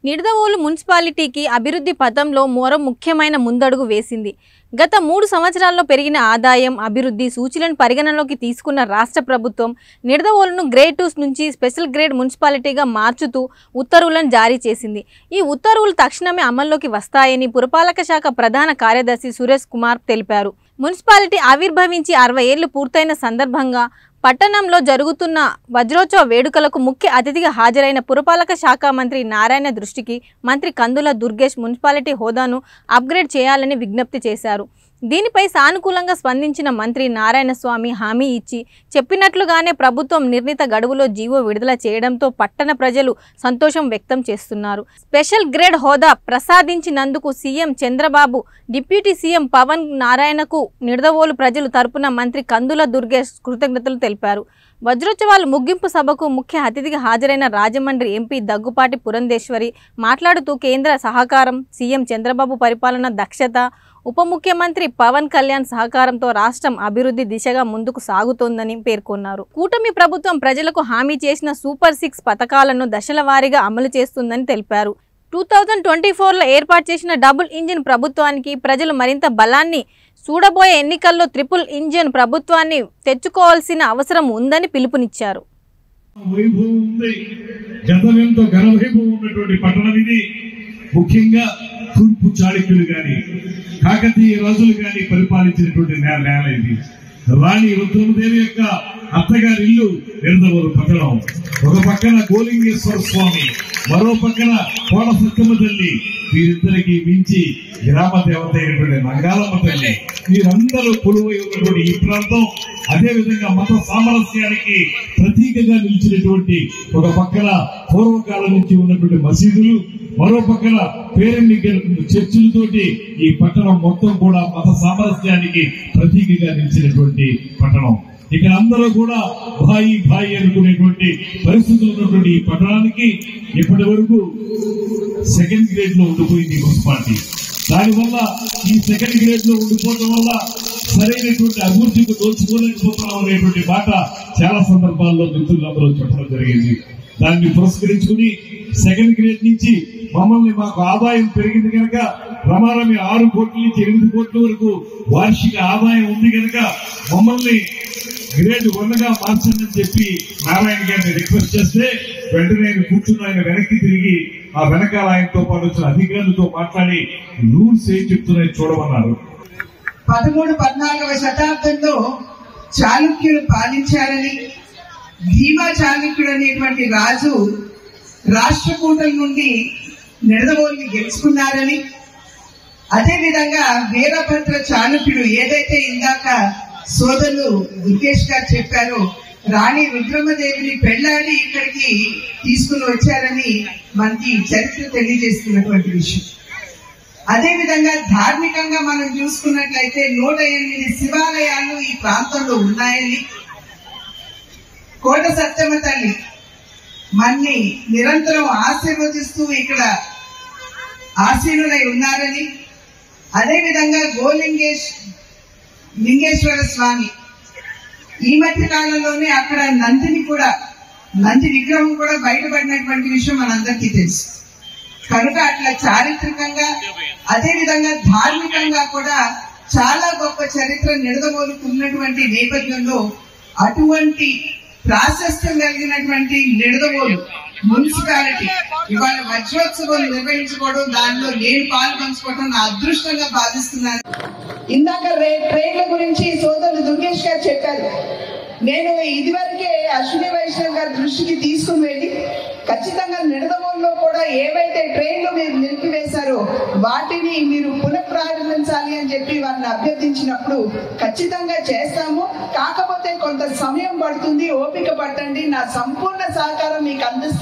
నిడదవోలు మున్సిపాలిటీకి అభివృద్ధి పథంలో మరో ముఖ్యమైన ముందడుగు వేసింది. గత 3 సంవత్సరాల్లో పెరిగిన ఆదాయం, అభివృద్ధి సూచీలను పరిగణనలోకి తీసుకున్న రాష్ట్ర ప్రభుత్వం నిడదవోలును గ్రేడ్ 2 నుంచి స్పెషల్ గ్రేడ్ మున్సిపాలిటీగా మార్చుతూ ఉత్తర్వులను జారీ చేసింది. ఈ ఉత్తర్వులు తక్షణమే అమల్లోకి వస్తాయని పురపాలక శాఖ ప్రధాన కార్యదర్శి సురేష్ కుమార్ తెలిపారు. మున్సిపాలిటీ ఆవిర్భవించి 60 ఏళ్లు పూర్తయిన సందర్భంగా పట్టణంలో జరుగుతున్న వజ్రోత్సవ వేడుకలకు ముఖ్య అతిథిగా హాజరైన పురపాలక శాఖ మంత్రి నారాయణ దృష్టికి మంత్రి కందుల దుర్గేష్ మున్సిపాలిటీ హోదాను అప్గ్రేడ్ చేయాలని విజ్ఞప్తి చేశారు. దీనిపై సానుకూలంగా స్పందించిన మంత్రి నారాయణ స్వామి హామీ ఇచ్చి చెప్పినట్లుగానే ప్రభుత్వం నిర్ణీత గడువులో జీవో విడుదల చేయడంతో పట్టణ ప్రజలు సంతోషం వ్యక్తం చేస్తున్నారు. స్పెషల్ గ్రేడ్ హోదా ప్రసాదించినందుకు CM Chandrababu, deputy CM Pawan నారాయణకు నిడదవోలు ప్రజలు తరపున మంత్రి కందుల దుర్గేష్ కృతజ్ఞతలు తెలిపారు. వజ్రోత్సవాల ముగింపు సభకు ముఖ్య అతిథిగా హాజరైన రాజమండ్రి ఎంపీ దగ్గుపాటి పురంధేశ్వరి మాట్లాడుతూ కేంద్ర సహకారం, సీఎం చంద్రబాబు పరిపాలన దక్షత, ఉప ముఖ్యమంత్రి పవన్ కళ్యాణ్ సహకారంతో రాష్ట్రం అభివృద్ధి దిశగా ముందుకు సాగుతోందని పేర్కొన్నారు. కూటమి ప్రభుత్వం ప్రజలకు హామీ చేసిన సూపర్ 6 పథకాలను దశల వారీగా అమలు చేస్తుందని తెలిపారు. 2024లో ఏర్పాటు చేసిన డబుల్ ఇంజిన్ ప్రభుత్వానికి ప్రజలు మరింత బలాన్ని చూడబోయే ఎన్నికల్లో ట్రిపుల్ ఇంజిన్ ప్రభుత్వాన్ని తెచ్చుకోవాల్సిన అవసరం ఉందని పిలుపునిచ్చారు. ముఖ్యంగా తూర్పు చాళుక్యులు గాని, కాకతీయ రాజులు గాని పరిపాలించినటువంటి నేల ఇది. రాణి రుద్రమదేవి యొక్క అత్తగారి ఇల్లు నిడదవోలు పట్టణం. ఒక పక్కన గోలింగేశ్వర స్వామి, మరో పక్కన కోట సత్తమ్మ తల్లి, వీరిద్దరికి మించి గ్రామ దేవత అయినటువంటి నంగాలమ్మ తల్లి. వీరందరూ కొలువై ఉన్నటువంటి ఈ ప్రాంతం అదేవిధంగా మత సామరస్యానికి ప్రతీకగా నిలిచినటువంటి ఒక పక్కన పూర్వకాలం నుంచి ఉన్నటువంటి మసీదులు, మరో పక్కన పేరెంట్ చర్చిలతోటి ఈ పట్టణం మొత్తం కూడా మత సామరస్యానికి ప్రతీకగా నిలిచినటువంటి పట్టణం. ఇక్కడ అందరూ కూడా భాయి భాయి అనుకునేటువంటి పరిస్థితులు ఉన్నటువంటి ఈ పట్టణానికి ఇప్పటి వరకు సెకండ్ గ్రేడ్ లో ఉండిపోయింది మున్సిపాలిటీ. దానివల్ల ఈ సెకండ్ గ్రేడ్ లో ఉండిపోవడం వల్ల సరైనటువంటి అభివృద్ధికి దోచుకోలేకపోతున్నాం అనేటువంటి మాట చాలా సందర్భాల్లో మిత్రులందరూ చెప్పడం జరిగింది. దాన్ని పురస్కరించుకుని సెకండ్ గ్రేడ్ నుంచి మాకు ఆదాయం పెరిగింది కనుక రమారమి 6 కోట్ల నుంచి 8 కోట్ల వరకు వార్షిక ఆదాయం ఉంది కనుక మమ్మల్ని గ్రేడ్ 1గా మార్చండి చెప్పి నారాయణ గారిని రిక్వెస్ట్ చేస్తే వెంటనే కూర్చున్న ఆయన వెనక్కి తిరిగి ఆ వెనకాల ఆయనతో పాటు వచ్చిన అధికారులతో మాట్లాడి రూల్స్ ఏం చెప్తున్నాయి చూడమన్నారు. 13-14వ శతాబ్దంలో చాళుక్యులు పాలించారని, భీమా చాళుక్యుడు అనేటువంటి రాజు రాష్ట్రకూటల నుండి నిడదవోలుని గెలుచుకున్నారని, అదేవిధంగా వీరభద్ర చాళుక్యుడు ఏదైతే ఇందాక సోదరులు దుర్గేష్ గారు చెప్పారో, రాణి రుద్రమదేవిని పెళ్లాడి ఇక్కడికి తీసుకుని వచ్చారని మనకి చరిత్ర తెలియజేస్తున్నటువంటి విషయం. అదేవిధంగా ధార్మికంగా మనం చూసుకున్నట్లయితే 108 శివాలయాలు ఈ ప్రాంతంలో ఉన్నాయని, కోట సత్తమ్మ తల్లి మన్ని నిరంతరం ఆశీర్వదిస్తూ ఇక్కడ ఆశీనులై ఉన్నారని, అదేవిధంగా లింగేశ్వర స్వామి ఈ మధ్య కాలంలోనే అక్కడ నంది విగ్రహం కూడా బయటపడినటువంటి విషయం మనందరికీ తెలుసు. కనుక అట్లా చారిత్రకంగా అదేవిధంగా ధార్మికంగా కూడా చాలా గొప్ప చరిత్ర నిడదవోలుకు ఉన్నటువంటి నేపథ్యంలో అటువంటి ప్రాశస్త్యం కలిగినటువంటి నిడదవోలు మున్సిపాలిటీ ఇవాళ వజ్రోత్సవం నిర్వహించుకోవడం, దానిలో నేను పాల్పంచుకోవడం నా అదృష్టంగా భావిస్తున్నాను. ఇందాక ట్రైన్ల గురించి సోదరులు దుర్గేష్ గారు చెప్పారు. నేను ఇదివరకే అశ్విని వైష్ణవ్ గారి దృష్టికి తీసుకుని వెళ్ళి ఖచ్చితంగా నిడదవోలులో కూడా ఏవైతే ట్రైన్లు మీరు నిలిపివేశారో వాటిని మీరు పునఃప్రారంభించాలి అని చెప్పి వారిని అభ్యర్థించినప్పుడు ఖచ్చితంగా చేస్తాము, కాకపోతే కొంత సమయం పడుతుంది, ఓపిక పట్టండి, నా సంపూర్ణ సహకారం మీకు అందిస్తాను.